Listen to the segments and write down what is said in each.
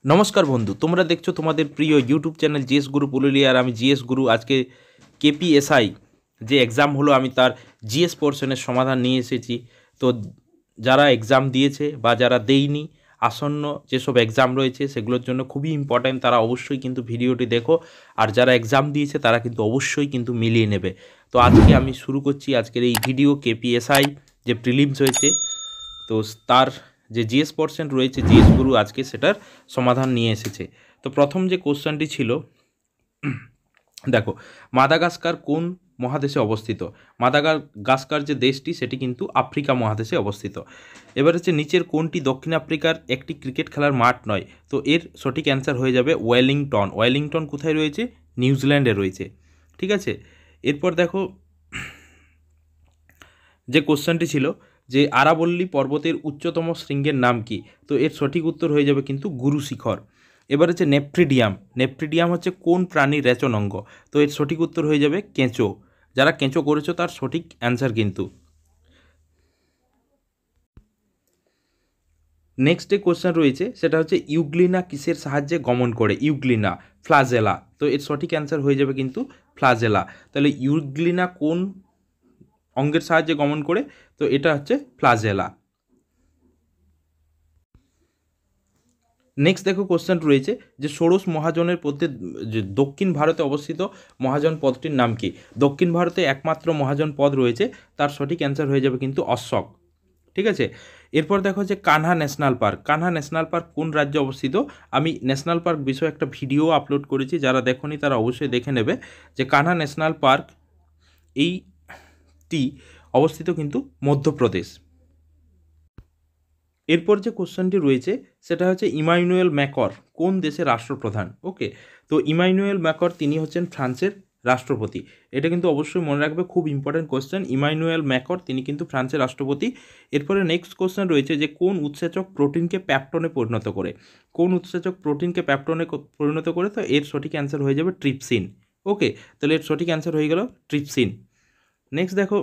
নমস্কার বন্ধু, তোমরা দেখছো তোমাদের প্রিয় ইউটিউব চ্যানেল জিএস গুরু পুরুলিয়া। আর আমি জিএস গুরু। আজকে কেপিএসআই যে এক্সাম হলো, আমি তার জিএস পোর্শনের সমাধান নিয়ে এসেছি। তো যারা এক্সাম দিয়েছে বা যারা দেয়নি, আসন্ন যেসব এক্সাম রয়েছে সেগুলোর জন্য খুবই ইম্পর্ট্যান্ট, তারা অবশ্যই কিন্তু ভিডিওটি দেখো। আর যারা এক্সাম দিয়েছে তারা কিন্তু অবশ্যই কিন্তু মিলিয়ে নেবে। তো আজকে আমি শুরু করছি আজকের এই ভিডিও। কেপিএসআই যে প্রিলিমস হয়েছে, তো তার যে জিএস পোর্শন রয়েছে, জিএস গুরু আজকে সেটার সমাধান নিয়ে এসেছে। তো প্রথম যে কোশ্চেনটি ছিল, দেখো, মাদাগাস্কার কোন মহাদেশে অবস্থিত? মাদাগাস্কার যে দেশটি সেটি কিন্তু আফ্রিকা মহাদেশে অবস্থিত। এবার হচ্ছে নিচের কোনটি দক্ষিণ আফ্রিকার একটি ক্রিকেট খেলার মাঠ নয়? তো এর সঠিক অ্যান্সার হয়ে যাবে ওয়েলিংটন। ওয়েলিংটন কোথায় রয়েছে? নিউজিল্যান্ডে রয়েছে। ঠিক আছে, এরপর দেখো যে কোশ্চেনটি ছিল যে আরাবল্লী পর্বতের উচ্চতম শৃঙ্গের নাম কি? তো এর সঠিক উত্তর হয়ে যাবে কিন্তু গুরু শিখর। এবার হচ্ছে নেপ্রিডিয়াম। নেপ্রিডিয়াম হচ্ছে কোন প্রাণীর রেচন অঙ্গ? তো এর সঠিক উত্তর হয়ে যাবে কেঁচো। যারা কেঁচো করেছো তার সঠিক অ্যান্সার কিন্তু। নেক্সট যে কোশ্চেন রয়েছে সেটা হচ্ছে ইউগ্লিনা কিসের সাহায্যে গমন করে? Euglena flagella. তো এর সঠিক অ্যান্সার হয়ে যাবে কিন্তু ফ্লাজেলা। তাহলে ইউগ্লিনা কোন অঙ্গের সাহায্যে গমন করে? তো এটা হচ্ছে ফ্লাজেলা। নেক্সট দেখো কোশ্চেন রয়েছে যে ষোড়শ মহাজনের মধ্যে যে দক্ষিণ ভারতে অবস্থিত মহাজন পদটির নাম কি? দক্ষিণ ভারতে একমাত্র মহাজন পদ রয়েছে, তার সঠিক অ্যান্সার হয়ে যাবে কিন্তু অশোক। ঠিক আছে, এরপর দেখো যে Kanha national park. Kanha national park কোন রাজ্যে অবস্থিত? আমি ন্যাশনাল পার্ক বিষয়ে একটা ভিডিও আপলোড করেছি, যারা দেখোনি তারা অবশ্যই দেখে নেবে। যে কানহা ন্যাশনাল পার্ক এইটি অবস্থিত কিন্তু মধ্যপ্রদেশ। এরপর যে কোশ্চেনটি রয়েছে সেটা হচ্ছে ইমানুয়েল ম্যাকর কোন দেশের রাষ্ট্রপ্রধান? ওকে, তো ইমানুয়েল ম্যাকর তিনি হচ্ছেন ফ্রান্সের রাষ্ট্রপতি। এটা কিন্তু অবশ্যই মনে রাখবে, খুব ইম্পর্ট্যান্ট কোশ্চেন। ইমানুয়েল ম্যাকর তিনি কিন্তু ফ্রান্সের রাষ্ট্রপতি। এরপরে নেক্সট কোশ্চেন রয়েছে যে কোন উৎসেচক প্রোটিনকে প্যাপটনে পরিণত করে? কোন উৎসেচক প্রোটিনকে প্যাপটনে পরিণত করে? তো এর সঠিক অ্যান্সার হয়ে যাবে ট্রিপসিন। ওকে, তাহলে এর সঠিক অ্যান্সার হয়ে গেল ট্রিপসিন। নেক্সট দেখো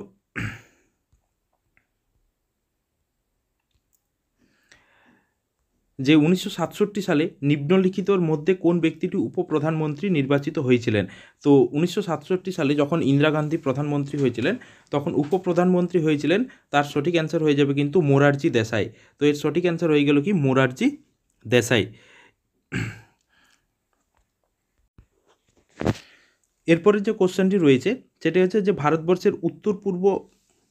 যে 1967 সালে নিম্নলিখিতর মধ্যে কোন ব্যক্তিটি উপপ্রধানমন্ত্রী নির্বাচিত হয়েছিলেন? তো 1967 সালে যখন ইন্দিরা গান্ধী প্রধানমন্ত্রী হয়েছিলেন তখন উপপ্রধানমন্ত্রী হয়েছিলেন, তার সঠিক অ্যান্সার হয়ে যাবে কিন্তু মোরারজি দেশাই। তো এর সঠিক অ্যান্সার হয়ে গেল কি মোরারজি দেশাই। এরপরে যে কোশ্চেনটি রয়েছে সেটি হচ্ছে যে ভারতবর্ষের উত্তর পূর্ব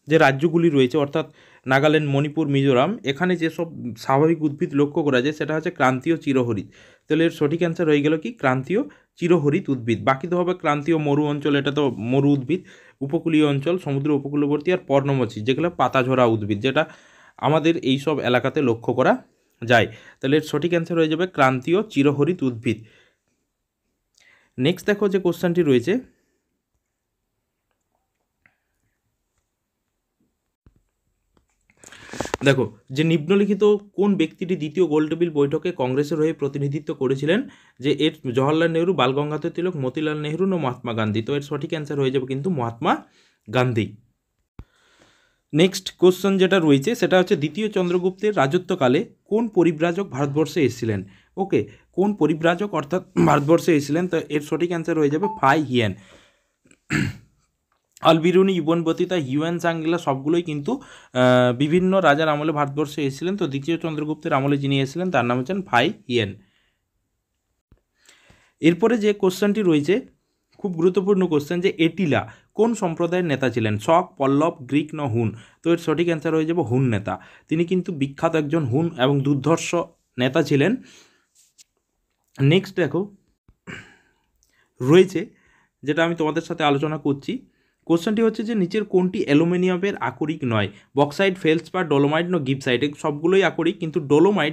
যে রাজ্যগুলি রয়েছে, অর্থাৎ নাগাল্যান্ড, মণিপুর, মিজোরাম, এখানে যেসব স্বাভাবিক উদ্ভিদ লক্ষ্য করা যায় সেটা হচ্ছে ক্রান্তীয় চিরহরিৎ। তাহলে এর সঠিক অ্যান্সার হয়ে গেল কি ক্রান্তীয় চিরহরিৎ উদ্ভিদ। বাকি তো হবে ক্রান্তীয় মরু অঞ্চল, এটা তো মরু উদ্ভিদ, উপকূলীয় অঞ্চল, সমুদ্র উপকূলবর্তী, আর পর্ণমোচী যেগুলো পাতাঝরা উদ্ভিদ, যেটা আমাদের এই সব এলাকাতে লক্ষ্য করা যায়। তাহলে এর সঠিক অ্যান্সার হয়ে যাবে ক্রান্তীয় চিরহরিৎ উদ্ভিদ। নেক্সট দেখো যে কোশ্চেনটি রয়েছে, দেখো যে নিম্নলিখিত কোন ব্যক্তিটি দ্বিতীয় গোলটেবিল বৈঠকে কংগ্রেসের হয়ে প্রতিনিধিত্ব করেছিলেন? যে এর জওহরলাল নেহরু, বাল গঙ্গাধর তিলক, মতিলাল নেহরু না মহাত্মা গান্ধী? তো এর সঠিক অ্যান্সার হয়ে যাবে কিন্তু মহাত্মা গান্ধী। নেক্সট কোশ্চেন যেটা রয়েছে সেটা হচ্ছে দ্বিতীয় চন্দ্রগুপ্তের রাজত্বকালে কোন পরিব্রাজক ভারতবর্ষে এসেছিলেন? ওকে, কোন পরিব্রাজক অর্থাৎ ভারতবর্ষে এসেছিলেন? তো এর সঠিক অ্যান্সার হয়ে যাবে Fa Hien. Albiruni, Ibn Battuta, Hiuen Tsang, এগুলো সবগুলোই কিন্তু বিভিন্ন রাজার আমলে ভারতবর্ষে এসেছিলেন। তো দ্বিতীয় চন্দ্রগুপ্তের আমলে যিনি এসেছিলেন তার নাম হচ্ছেন ফাই হিয়েন। এরপরে যে কোশ্চেনটি রয়েছে খুব গুরুত্বপূর্ণ কোশ্চেন, যে এটিলা কোন সম্প্রদায়ের নেতা ছিলেন? শক, পল্লব, গ্রিক না হুন? তো এর সঠিক অ্যান্সার হয়ে যাবে হুন নেতা। তিনি কিন্তু বিখ্যাত একজন হুন এবং দুর্ধর্ষ নেতা ছিলেন। নেক্সট দেখো রয়েছে যেটা আমি তোমাদের সাথে আলোচনা করছি, কোশ্চেনটি হচ্ছে যে নিচের কোনটি অ্যালুমিনিয়ামের আকরিক নয়? বক্সাইট, ফেলসপার, ডলোমাইট না গিপসাইট? সবগুলোই আকরিক, কিন্তু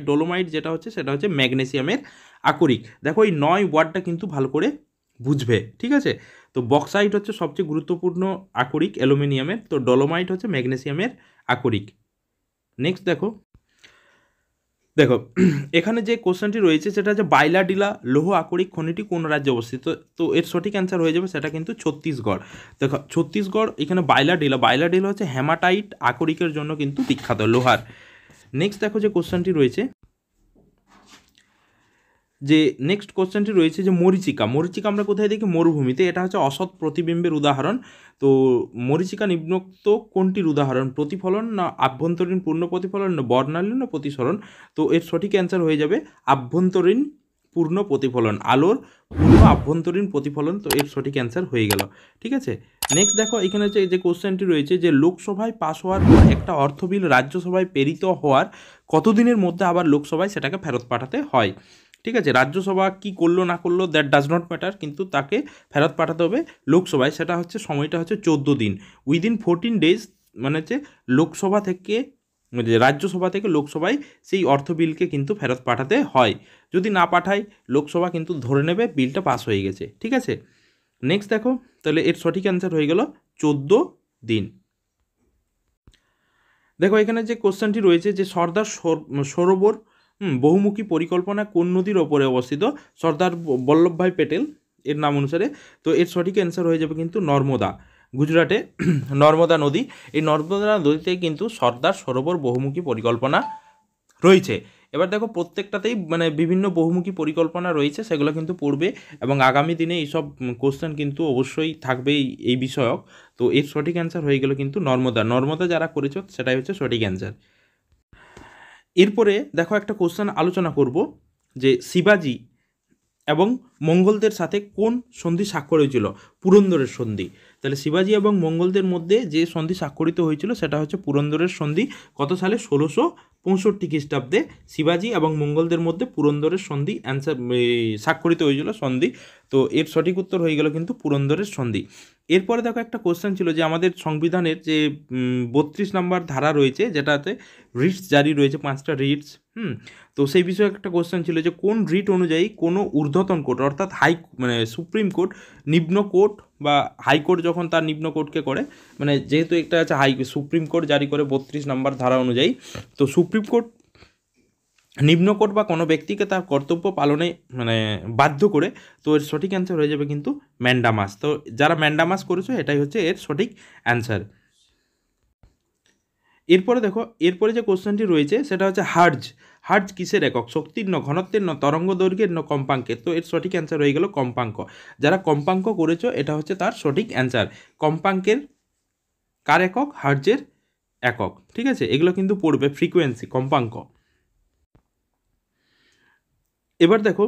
ডলোমাইট যেটা হচ্ছে সেটা হচ্ছে ম্যাগনেসিয়ামের আকরিক। দেখো এই নয় ওয়ার্ডটা কিন্তু ভালো করে বুঝবে, ঠিক আছে? তো বক্সাইট হচ্ছে সবচেয়ে গুরুত্বপূর্ণ আকরিক অ্যালুমিনিয়ামের, তো ডলোমাইট হচ্ছে ম্যাগনেসিয়ামের আকরিক। নেক্সট দেখো দেখো এখানে যে কোশ্চেনটি রয়েছে সেটা হচ্ছে বাইলাডিলা লৌহ আকরিক খনিটি কোন রাজ্যে অবস্থিত? তো এর সঠিক অ্যান্সার হয়ে যাবে সেটা কিন্তু ছত্তিশগড়। দেখো ছত্তিশগড়, এখানে বাইলাডিলা হচ্ছে হ্যামাটাইট আকরিকের জন্য কিন্তু বিখ্যাত লোহার। নেক্সট দেখো যে কোশ্চেনটি রয়েছে যে নেক্সট কোশ্চেনটি রয়েছে যে মরীচিকা, মরীচিকা আমরা কোথায় দেখি? মরুভূমিতে। এটা হচ্ছে অসৎ প্রতিবিম্বের উদাহরণ। তো মরীচিকা নিম্নোক্ত কোনটির উদাহরণ? প্রতিফলন না আভ্যন্তরীণ পূর্ণ প্রতিফলন না বর্ণালী না প্রতিসরণ? তো এর সঠিক অ্যান্সার হয়ে যাবে আভ্যন্তরীণ পূর্ণ প্রতিফলন, আলোর পূর্ণ আভ্যন্তরীণ প্রতিফলন। তো এর সঠিক অ্যান্সার হয়ে গেল। ঠিক আছে, নেক্সট দেখো এখানে যে কোশ্চেনটি রয়েছে যে লোকসভায় পাশ হওয়ার পর একটা অর্থ বিল রাজ্যসভায় প্রেরিত হওয়ার কতদিনের মধ্যে আবার লোকসভায় সেটাকে ফেরত পাঠাতে হয়? ঠিক আছে, রাজ্যসভা কি করলো না করলো দ্যাট ডাজ নট ম্যাটার, কিন্তু তাকে ফেরত পাঠাতে হবে লোকসভায়। সেটা হচ্ছে সময়টা হচ্ছে 14 দিন, উইদিন 14 ডেজ, মানে হচ্ছে লোকসভা থেকে রাজ্যসভা থেকে লোকসভায় সেই অর্থ বিলকে কিন্তু ফেরত পাঠাতে হয়। যদি না পাঠায় লোকসভা কিন্তু ধরে নেবে বিলটা পাস হয়ে গেছে। ঠিক আছে, নেক্সট দেখো তাহলে এর সঠিক অ্যান্সার হয়ে গেল 14 দিন। দেখো এখানে যে কোশ্চেনটি রয়েছে যে সর্দার সরোবর বহুমুখী পরিকল্পনা কোন নদীর ওপরে অবস্থিত? সর্দার বল্লভভাই প্যাটেল এর নাম অনুসারে। তো এর সঠিক অ্যান্সার হয়ে যাবে কিন্তু নর্মদা, গুজরাটে নর্মদা নদী। এই নর্মদা নদীতে কিন্তু সর্দার সরোবর বহুমুখী পরিকল্পনা রয়েছে। এবার দেখো প্রত্যেকটাতেই মানে বিভিন্ন বহুমুখী পরিকল্পনা রয়েছে, সেগুলো কিন্তু পড়বে এবং আগামী দিনে এইসব কোশ্চেন কিন্তু অবশ্যই থাকবে এই বিষয়ক। তো এর সঠিক অ্যান্সার হয়ে গেল কিন্তু নর্মদা, নর্মদা যারা করেছো সেটাই হচ্ছে সঠিক অ্যান্সার। এরপরে দেখো একটা কোশ্চেন আলোচনা করব যে শিবাজি এবং মঙ্গলদের সাথে কোন সন্ধি স্বাক্ষর হয়েছিল? পুরন্দরের সন্ধি। তাহলে শিবাজি এবং মঙ্গলদের মধ্যে যে সন্ধি স্বাক্ষরিত হয়েছিল সেটা হচ্ছে পুরন্দরের সন্ধি। কত সালে? 1665 খ্রিস্টাব্দে শিবাজি এবং মঙ্গলদের মধ্যে পুরন্দরের সন্ধি স্বাক্ষরিত হয়েছিল সন্ধি। তো এর সঠিক উত্তর হয়ে গেল কিন্তু পুরন্দরের সন্ধি। এরপরে দেখো একটা কোশ্চেন ছিল যে আমাদের সংবিধানের যে 32 নম্বর ধারা রয়েছে যেটাতে রিটস জারি রয়েছে, 5টা রিটস। তো সেই বিষয়ে একটা কোশ্চেন ছিল যে কোন রিট অনুযায়ী কোনো ঊর্ধ্বতন কোর্ট অর্থাৎ মানে সুপ্রিম কোর্ট নিম্ন কোর্ট বা হাইকোর্ট যখন তার নিম্ন কোর্টকে করে, মানে যেহেতু একটা আছে সুপ্রিম কোর্ট জারি করে 32 নম্বর ধারা অনুযায়ী, তো সুপ্রিম কোর্ট নিম্ন কোর্ট বা কোনো ব্যক্তিকে তার কর্তব্য পালনে মানে বাধ্য করে। তো এর সঠিক অ্যান্সার হয়ে যাবে কিন্তু ম্যান্ডামাস। তো যারা ম্যান্ডামাস করেছো এটাই হচ্ছে এর সঠিক অ্যান্সার। এরপরে দেখো এরপরে যে কোশ্চেনটি রয়েছে সেটা হচ্ছে হার্জ। হার্জ কিসের একক? শক্তির ন, ঘনত্বের ন, তরঙ্গ দৈর্ঘ্যের ন, কম্পাঙ্কের? তো এর সঠিক অ্যান্সার হয়ে গেল কম্পাঙ্ক। যারা কম্পাঙ্ক করেছো এটা হচ্ছে তার সঠিক অ্যান্সার। কম্পাঙ্কের কার একক? হার্জের একক। ঠিক আছে, এগুলো কিন্তু পড়বে ফ্রিকোয়েন্সি, কম্পাঙ্ক। এবার দেখো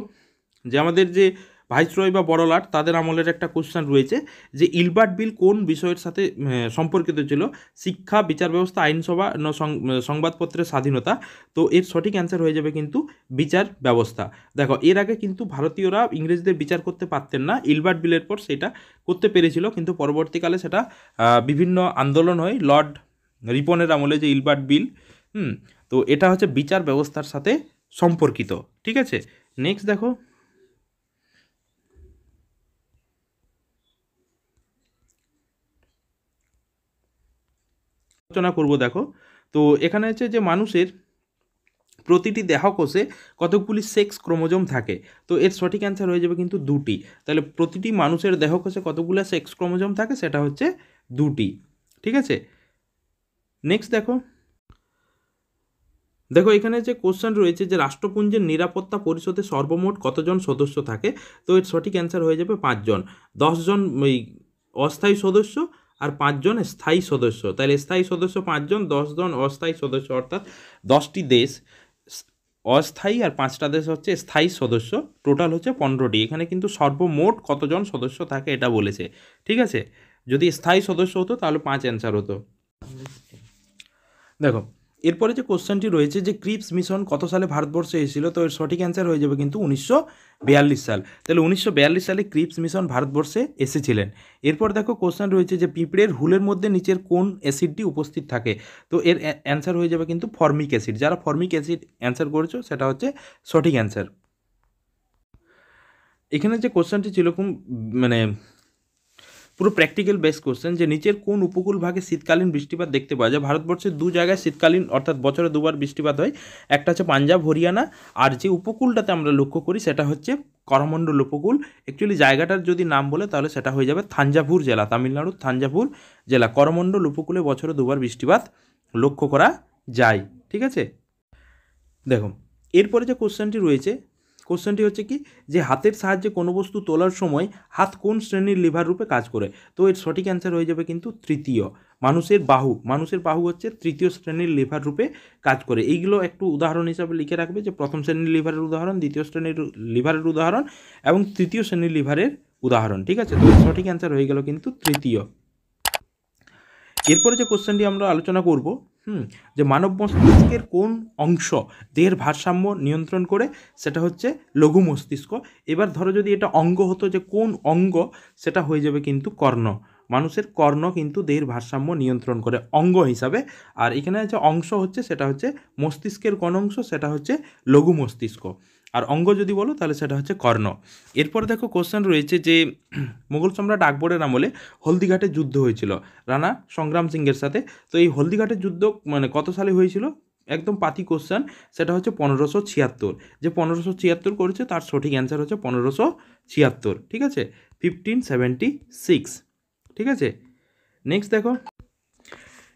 যে আমাদের যে ভাইসরয় বা বড়লাট তাদের আমলের একটা কোশ্চেন রয়েছে যে ইলবার্ট বিল কোন বিষয়ের সাথে সম্পর্কিত ছিল? শিক্ষা, বিচার ব্যবস্থা, আইনসভা, সংবাদপত্রের স্বাধীনতা? তো এর সঠিক অ্যান্সার হয়ে যাবে কিন্তু বিচার ব্যবস্থা। দেখো এর আগে কিন্তু ভারতীয়রা ইংরেজদের বিচার করতে পারতেন না, ইলবার্ট বিলের পর সেটা করতে পেরেছিল, কিন্তু পরবর্তীকালে সেটা বিভিন্ন আন্দোলন হয় লর্ড রিপনের আমলে যে ইলবার্ট বিল। তো এটা হচ্ছে বিচার ব্যবস্থার সাথে সম্পর্কিত। ঠিক আছে, নেক্সট দেখো আলোচনা করব। দেখো তো এখানে হচ্ছে যে মানুষের প্রতিটি দেহকোষে কতগুলি সেক্স ক্রোমোজোম থাকে? তো এর সঠিক অ্যান্সার হয়ে যাবে কিন্তু 2টি। তাহলে প্রতিটি মানুষের দেহকোষে কতগুলো সেক্স ক্রোমোজোম থাকে? সেটা হচ্ছে 2টি। ঠিক আছে, নেক্সট দেখো দেখো এখানে যে কোশ্চেন রয়েছে যে রাষ্ট্রপুঞ্জের নিরাপত্তা পরিষদে সর্বমোট কতজন সদস্য থাকে? তো এর সঠিক অ্যান্সার হয়ে যাবে 5 জন। 10 জন অস্থায়ী সদস্য আর 5 জন স্থায়ী সদস্য। তাহলে স্থায়ী সদস্য 5 জন, 10 জন অস্থায়ী সদস্য, অর্থাৎ 10টি দেশ অস্থায়ী আর 5টা দেশ হচ্ছে স্থায়ী সদস্য। টোটাল হচ্ছে 15টি। এখানে কিন্তু সর্বমোট কতজন সদস্য থাকে এটা বলেছে। ঠিক আছে, যদি স্থায়ী সদস্য হতো তাহলে 5 অ্যান্সার হতো। দেখো এরপরে যে কোশ্চেনটি রয়েছে যে ক্রিপস মিশন কত সালে ভারতবর্ষে এসেছিল? তো এর সঠিক অ্যান্সার হয়ে যাবে কিন্তু 1942 সাল। তাহলে 1942 সালে ক্রিপস মিশন ভারতবর্ষে এসেছিলেন। এরপর দেখো কোশ্চেন রয়েছে যে পিঁপড়ের হুলের মধ্যে নিচের কোন অ্যাসিডটি উপস্থিত থাকে? তো এর অ্যান্সার হয়ে যাবে কিন্তু ফর্মিক অ্যাসিড। যারা ফর্মিক অ্যাসিড অ্যান্সার করেছো সেটা হচ্ছে সঠিক অ্যান্সার। এখানে যে কোশ্চেনটি ছিল মানে পুরো প্র্যাকটিক্যাল বেস কোশ্চেন যে নিচের কোন উপকূল ভাগে শীতকালীন বৃষ্টিপাত দেখতে পাওয়া যায়? ভারতবর্ষের 2 জায়গায় শীতকালীন অর্থাৎ বছরে 2বার বৃষ্টিপাত হয়। একটা হচ্ছে পাঞ্জাব, হরিয়ানা, আর যে উপকূলটাতে আমরা লক্ষ্য করি সেটা হচ্ছে করমণ্ডল উপকূল। অ্যাকচুয়ালি জায়গাটার যদি নাম বলে তাহলে সেটা হয়ে যাবে থাঞ্জাভুর জেলা, তামিলনাড়ুর থাঞ্জাভুর জেলা। করমণ্ডল উপকূলে বছরে 2বার বৃষ্টিপাত লক্ষ্য করা যায়। ঠিক আছে, দেখো এরপরে যে কোশ্চেনটি রয়েছে কোশ্চেনটি হচ্ছে কি যে হাতের সাহায্যে কোনো বস্তু তোলার সময় হাত কোন শ্রেণীর লিভার রূপে কাজ করে? তো এর সঠিক অ্যান্সার হয়ে যাবে কিন্তু তৃতীয়। মানুষের বাহু হচ্ছে তৃতীয় শ্রেণীর লিভার রূপে কাজ করে। এইগুলো একটু উদাহরণ হিসাবে লিখে রাখবে যে প্রথম শ্রেণীর লিভারের উদাহরণ, দ্বিতীয় শ্রেণীর লিভারের উদাহরণ এবং তৃতীয় শ্রেণীর লিভারের উদাহরণ। ঠিক আছে, তো সঠিক অ্যান্সার হয়ে গেল কিন্তু তৃতীয়। এরপরে যে কোশ্চেনটি আমরা আলোচনা করব যে মানব মস্তিষ্কের কোন অংশ দেহের ভারসাম্য নিয়ন্ত্রণ করে? সেটা হচ্ছে লঘু মস্তিষ্ক। এবার ধরো যদি এটা অঙ্গ হতো, যে কোন অঙ্গ, সেটা হয়ে যাবে কিন্তু কর্ণ। মানুষের কর্ণ কিন্তু দেহের ভারসাম্য নিয়ন্ত্রণ করে অঙ্গ হিসাবে। আর এখানে যে অংশ হচ্ছে সেটা হচ্ছে মস্তিষ্কের কোন অংশ? সেটা হচ্ছে লঘু মস্তিষ্ক। আর অঙ্গ যদি বলো তাহলে সেটা হচ্ছে কর্ণ। এরপর দেখো কোশ্চেন রয়েছে যে মুঘল সম্রাট আকবরের আমলে হলদিঘাটে যুদ্ধ হয়েছিল রানা সংগ্রাম সিংয়ের সাথে। তো এই হলদিঘাটের যুদ্ধ মানে কত সালে হয়েছিল? একদম পাতি কোশ্চেন, সেটা হচ্ছে 1576। যে 1576 করেছে তার সঠিক অ্যান্সার হচ্ছে 1576। ঠিক আছে, 1576। ঠিক আছে, নেক্সট দেখো।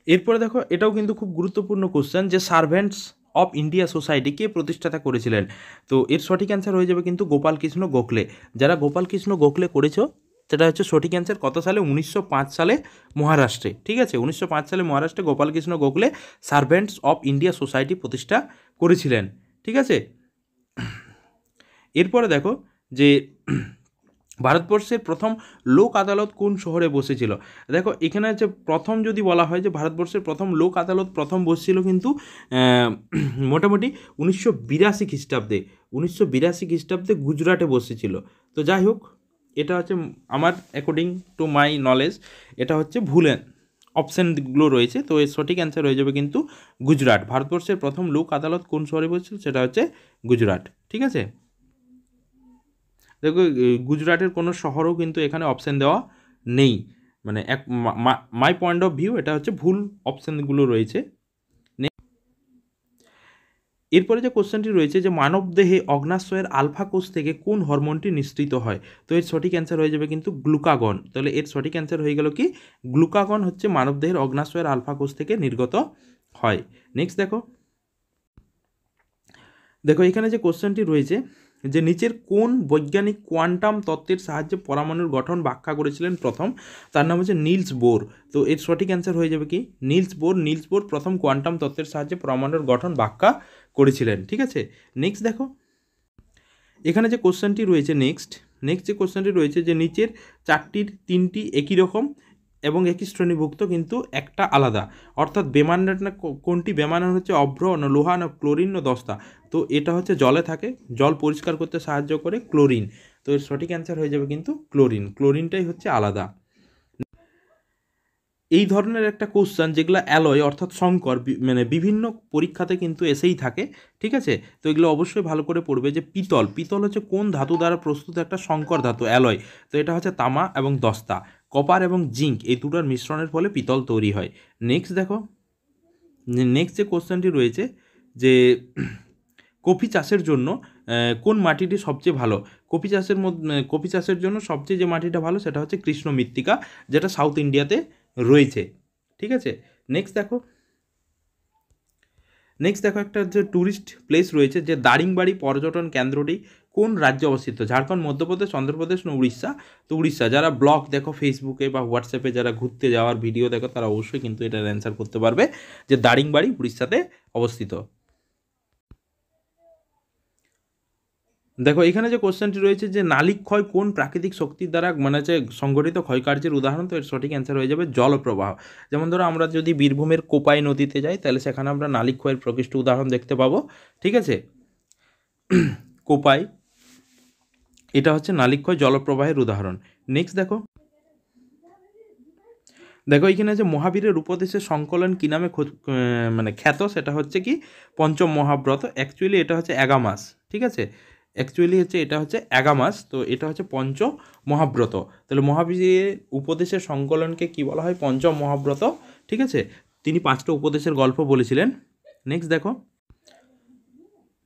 এরপরে দেখো এটাও কিন্তু খুব গুরুত্বপূর্ণ কোশ্চেন যে সার্ভেন্টস অফ ইন্ডিয়া সোসাইটি কে প্রতিষ্ঠাতা করেছিলেন? তো এর সঠিক অ্যান্সার হয়ে যাবে কিন্তু গোপালকৃষ্ণ গোখলে। যারা গোপালকৃষ্ণ গোখলে করেছো সেটা হচ্ছে সঠিক অ্যান্সার কত সালে? 1905 সালে মহারাষ্ট্রে। ঠিক আছে, 1905 সালে মহারাষ্ট্রে Gopal Krishna Gokhale servants of India society প্রতিষ্ঠা করেছিলেন। ঠিক আছে, এরপরে দেখো যে ভারতবর্ষের প্রথম লোক আদালত কোন শহরে বসেছিল? দেখো এখানে হচ্ছে প্রথম যদি বলা হয় যে ভারতবর্ষের প্রথম লোক আদালত প্রথম বসেছিল কিন্তু মোটামুটি 1982 খ্রিস্টাব্দে। 1982 খ্রিস্টাব্দে গুজরাটে বসেছিল। তো যাই হোক, এটা হচ্ছে আমার অ্যাকর্ডিং টু মাই নলেজ এটা হচ্ছে ভুল অপশানগুলো রয়েছে। তো এর সঠিক অ্যান্সার হয়ে যাবে কিন্তু গুজরাট। ভারতবর্ষের প্রথম লোক আদালত কোন শহরে বসেছিল? সেটা হচ্ছে গুজরাট। ঠিক আছে, দেখো গুজরাটের কোনো শহরও কিন্তু এখানে অপশান দেওয়া নেই, মানে এক মাই পয়েন্ট অফ ভিউ এটা হচ্ছে ভুল অপশানগুলো রয়েছে। এরপরে যে কোশ্চেনটি রয়েছে যে মানবদেহে অগ্ন্যাশয়ের আলফা কোষ থেকে কোন হরমোনটি নিঃসৃত হয়? তো এর সঠিক অ্যান্সার হয়ে যাবে কিন্তু গ্লুকাগন। তাহলে এর সঠিক অ্যান্সার হয়ে গেল কি গ্লুকাগন হচ্ছে মানবদেহের অগ্ন্যাশয়ের আলফা কোষ থেকে নির্গত হয়। নেক্সট দেখো, এখানে যে কোশ্চেনটি রয়েছে যে নিচের কোন বৈজ্ঞানিক কোয়ান্টাম তত্ত্বের সাহায্যে পরমাণুর গঠন ব্যাখ্যা করেছিলেন প্রথম? তার নাম হচ্ছে নিলস বোর। তো এর সঠিক অ্যান্সার হয়ে যাবে কি নিলস বোর প্রথম কোয়ান্টাম তত্ত্বের সাহায্যে পরমাণুর গঠন ব্যাখ্যা করেছিলেন। ঠিক আছে, নেক্সট দেখো এখানে যে কোশ্চেনটি রয়েছে নেক্সট যে কোশ্চেনটি রয়েছে যে নিচের চারটির তিনটি একই রকম এবং একই শ্রেণীভুক্ত কিন্তু একটা আলাদা, অর্থাৎ বেমানের না কোনটি? বেমানের হচ্ছে অভ্র না লোহা না ক্লোরিন না দস্তা। তো এটা হচ্ছে জলে থাকে, জল পরিষ্কার করতে সাহায্য করে ক্লোরিন। তো এর সঠিক অ্যান্সার হয়ে যাবে কিন্তু ক্লোরিনটাই হচ্ছে আলাদা। এই ধরনের একটা কোশ্চেন যেগুলো অ্যালয় অর্থাৎ সংকর মানে বিভিন্ন পরীক্ষাতে কিন্তু এসেই থাকে। ঠিক আছে, তো এগুলো অবশ্যই ভালো করে পড়বে যে পিতল হচ্ছে কোন ধাতু দ্বারা প্রস্তুত একটা সংকর ধাতু অ্যালয়? তো এটা হচ্ছে তামা এবং দস্তা। কপার এবং জিঙ্ক এই দুটোর মিশ্রণের ফলে পিতল তৈরি হয়। নেক্সট দেখো, নেক্সট যে কোশ্চেনটি রয়েছে যে কফি চাষের জন্য কোন মাটিটি সবচেয়ে ভালো? কফি চাষের জন্য সবচেয়ে যে মাটিটা ভালো সেটা হচ্ছে কৃষ্ণ মৃত্তিকা, যেটা সাউথ ইন্ডিয়াতে রয়েছে। ঠিক আছে, নেক্সট দেখো একটা যে ট্যুরিস্ট প্লেস রয়েছে যে দারিংবাড়ি পর্যটন কেন্দ্রটি কোন রাজ্যে অবস্থিত? ঝাড়খণ্ড, মধ্যপ্রদেশ, অন্ধ্রপ্রদেশ না উড়িষ্যা? তো উড়িষ্যা। যারা ব্লগ দেখো ফেসবুকে বা হোয়াটসঅ্যাপে, যারা ঘুরতে যাওয়ার ভিডিও দেখো তারা অবশ্যই কিন্তু এটার অ্যান্সার করতে পারবে যে দারিংবাড়ি উড়িষ্যাতে অবস্থিত। দেখো এখানে যে কোশ্চেনটি রয়েছে যে নালিক ক্ষয় কোন প্রাকৃতিক শক্তির দ্বারা মানে যে সংগঠিত ক্ষয়কার্যের উদাহরণ? তো এর সঠিক অ্যান্সার হয়ে যাবে জলপ্রবাহ। যেমন ধরো আমরা যদি বীরভূমের কোপাই নদীতে যাই তাহলে সেখানে আমরা নালিক ক্ষয়ের প্রকৃষ্ট উদাহরণ দেখতে পাবো। ঠিক আছে, কোপাই এটা হচ্ছে নালিক ক্ষয় জলপ্রবাহের উদাহরণ। নেক্সট দেখো এখানে যে মহাবীরের উপদেশের সংকলন কী নামে মানে খ্যাত? সেটা হচ্ছে কি পঞ্চম মহাব্রত। অ্যাকচুয়ালি এটা হচ্ছে এগামাস। ঠিক আছে, এটা হচ্ছে এগামাস। তো এটা হচ্ছে পঞ্চ মহাব্রত। তাহলে মহাবীরের উপদেশের সংকলনকে কি বলা হয়? পঞ্চম মহাব্রত। ঠিক আছে, তিনি 5টা উপদেশের গল্প বলেছিলেন। নেক্সট দেখো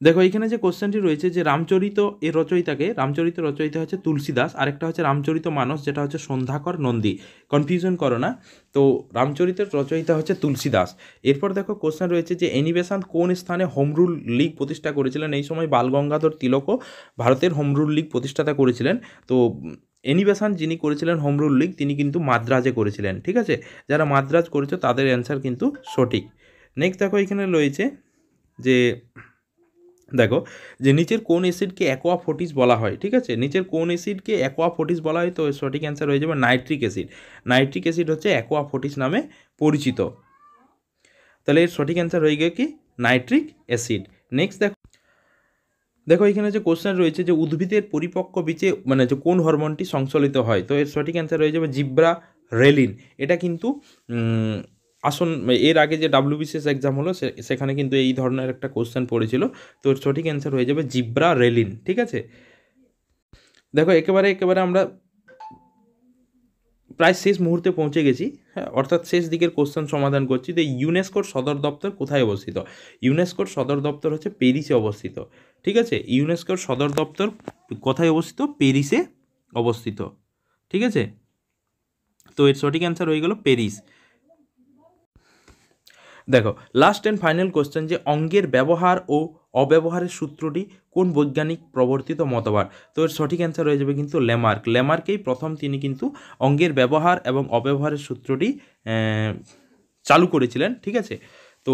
দেখো এখানে যে কোশ্চেনটি রয়েছে যে রামচরিত এর রচয়িতাকে, রামচরিত রচয়িতা হচ্ছে তুলসী দাস, আরেকটা হচ্ছে রামচরিত মানস যেটা হচ্ছে সন্ধ্যাকর নন্দী, কনফিউশন করো না। তো রামচরিতের রচয়িতা হচ্ছে তুলসী দাস। এরপর দেখো কোশ্চেন রয়েছে যে এনি বেসান্ত কোন স্থানে হোম রুল লীগ প্রতিষ্ঠা করেছিলেন? এই সময় বালগঙ্গাধর তিলকও ভারতের হোম রুল লীগ প্রতিষ্ঠাতা করেছিলেন। তো এনি বেসান্ত যিনি করেছিলেন হোম রুল লীগ, তিনি কিন্তু মাদ্রাজে করেছিলেন। ঠিক আছে, যারা মাদ্রাজ করেছে তাদের অ্যান্সার কিন্তু সঠিক। নেক্সট দেখো এখানে রয়েছে যে দেখো যে নিচের কোন অ্যাসিডকে অ্যাকোয়া ফোর্টিস বলা হয়? ঠিক আছে, নিচের কোন অ্যাসিডকে অ্যাকোয়া ফোর্টিস বলা হয়? তো সঠিক অ্যান্সার হয়ে যাবে নাইট্রিক অ্যাসিড। নাইট্রিক অ্যাসিড হচ্ছে অ্যাকোয়া ফোর্টিস নামে পরিচিত। তাহলে এর সঠিক অ্যান্সার হয়ে গেল কি? Nitric acid. নেক্সট দেখো, দেখো এখানে যে কোশ্চেন রয়েছে যে উদ্ভিদের পরিপক্ক বীজে মানে যে কোন হরমোনটি সংশ্লেষিত হয়? তো এর সঠিক অ্যান্সার হয়ে যাবে জিব্রা রেলিন। এটা কিন্তু আসন এর আগে যে ডাব্লিউবিসিএস এক্সাম হলো সেখানে কিন্তু এই ধরনের একটা কোশ্চেন পড়েছিল। তো এর সঠিক অ্যান্সার হয়ে যাবে জিব্রা রেলিন। ঠিক আছে, দেখো একেবারে আমরা প্রায় শেষ মুহূর্তে পৌঁছে গেছি, হ্যাঁ, অর্থাৎ শেষ দিকের কোশ্চেন সমাধান করছি। তো ইউনেস্কোর সদর দপ্তর কোথায় অবস্থিত? ইউনেস্কোর সদর দপ্তর হচ্ছে প্যারিসে অবস্থিত। ঠিক আছে, ইউনেস্কোর সদর দপ্তর কোথায় অবস্থিত? প্যারিসে অবস্থিত। ঠিক আছে, তো এর সঠিক অ্যান্সার হয়ে গেল প্যারিস। দেখো লাস্ট অ্যান্ড ফাইনাল কোশ্চেন যে অঙ্গের ব্যবহার ও অব্যবহারের সূত্রটি কোন বৈজ্ঞানিক প্রবর্তিত মতবাদ? তো এর সঠিক অ্যান্সার হয়ে যাবে কিন্তু ল্যামার্ক। ল্যামার্কেই প্রথম তিনি কিন্তু অঙ্গের ব্যবহার এবং অব্যবহারের সূত্রটি চালু করেছিলেন। ঠিক আছে, তো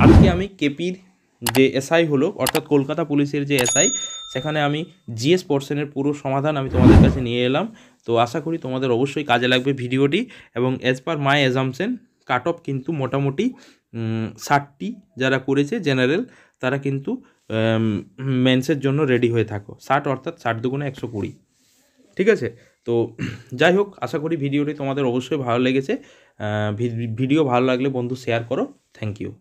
আজকে আমি কেপির যে এসআই হলো অর্থাৎ কলকাতা পুলিশের যে এসআই, সেখানে আমি জিএস পোর্শনের পুরো সমাধান আমি তোমাদের কাছে নিয়ে এলাম। তো আশা করি তোমাদের অবশ্যই কাজে লাগবে ভিডিওটি, এবং অ্যাজ পার মাই অ্যাজাম্পশন কাট অফ কিন্তু মোটামুটি 60টি যারা করেছে জেনারেল তারা কিন্তু মেন্সের জন্য রেডি হয়ে থাকো। 60 অর্থাৎ 60 দুগুণে 120। ঠিক আছে, তো যাই হোক আশা করি ভিডিওটি তোমাদের অবশ্যই ভালো লেগেছে। ভিডিও ভালো লাগলে বন্ধু শেয়ার করো। Thank you.